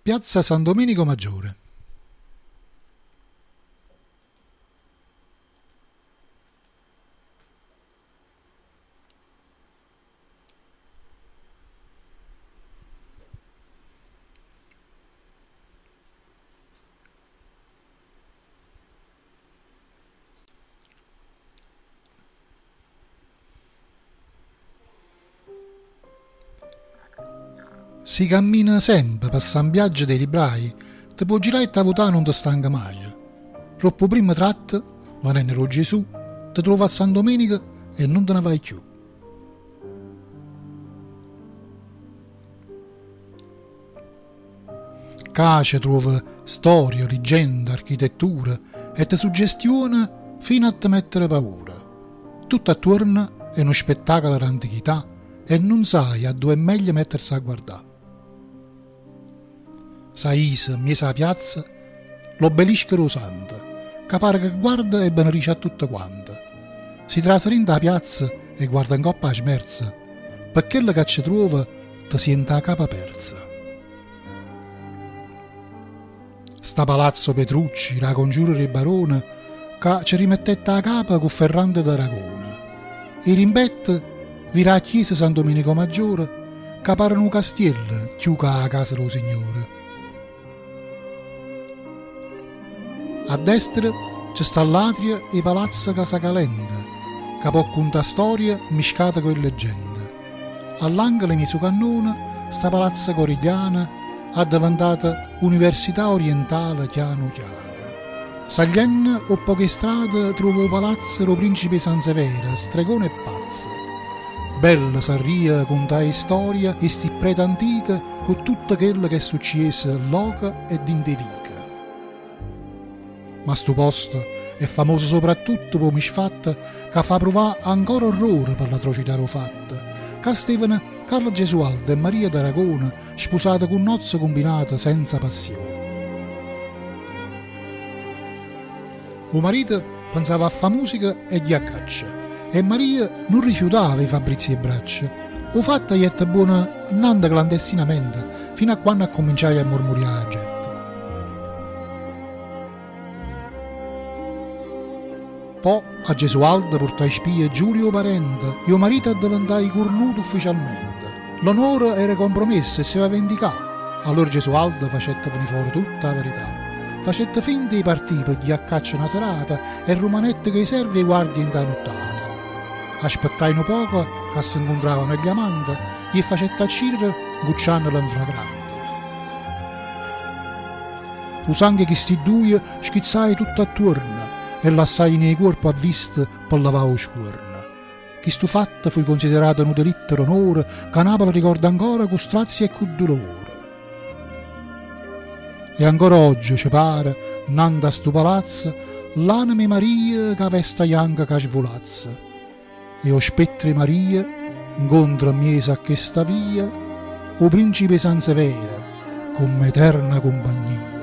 Piazza San Domenico Maggiore. Si cammina sempre per San Biagio dei Librai, ti può girare e ti votare non ti stanca mai. Troppo prima tratto, venendo Gesù, ti trova a San Domenico e non te ne vai più. Cace trova storia, leggenda, architettura e ti suggestiona fino a te mettere paura. Tutto attorno è uno spettacolo d'antichità e non sai a dove è meglio mettersi a guardare. Saisa, miesa la piazza, l'obelisco rosante, che pare che guarda e beneficia a tutta quanta. Si traserinda la piazza e guarda in coppa a smerza, perché quello che ci trova ti sente la capa persa. Sta palazzo Petrucci, la congiura di barone, che ci rimettette la capa con Ferrante d'Aragona. E rimbette vira a chiesa San Domenico Maggiore, che pare un castiello chiuso a casa dello Signore. A destra c'è sta l'atria e palazzo Casa Calenda, che può contare storia miscata con leggende. All'angolo di su cannone sta palazzo Corigliana, ha diventata Università Orientale piano piano. Saglienne o poche strade trovo palazzo lo principe Sansevera, stregone e pazzo. Bella s'arria contare storia e sti prete antiche con tutto quello che è successo all'oca ed in de vica. Ma sto posto è famoso soprattutto per misfatta che fa provare ancora orrore per l'atrocità fatta, che Stefano Carlo Gesualdo e Maria d'Aragona sposate con nozze combinate senza passione. Il marito pensava a fa musica e gli a caccia e Maria non rifiutava i fabrizi e braccia. O fatta gli è buona nanda clandestinamente fino a quando ha cominciato a mormoriare la gente. Poi a Gesualdo portò i spie Giulio Parente, il marito è diventato cornuto ufficialmente. L'onore era compromesso e si va vendicato. Allora Gesualdo facette venire fuori tutta la verità. Facette finta di partire per gli accaccia una serata e rimanette coi servi e guardie in da nottata. Aspettai un poco che si incontravano gli amanti e facette accirere gucciandolo in fragrante. Usando che sti due schizzai tutto attorno e lasciai nei corpo a vista per lavare lo scuorno. Questo fatto fu considerato un delitto d'onore che Napoli ricorda ancora con strazia e con dolore. E ancora oggi ci pare, nanda a sto palazzo, l'anima di Maria che vesta bianca che svolazza. E o spettro di Maria incontra miesa a questa via o principe Sansevera come eterna compagnia.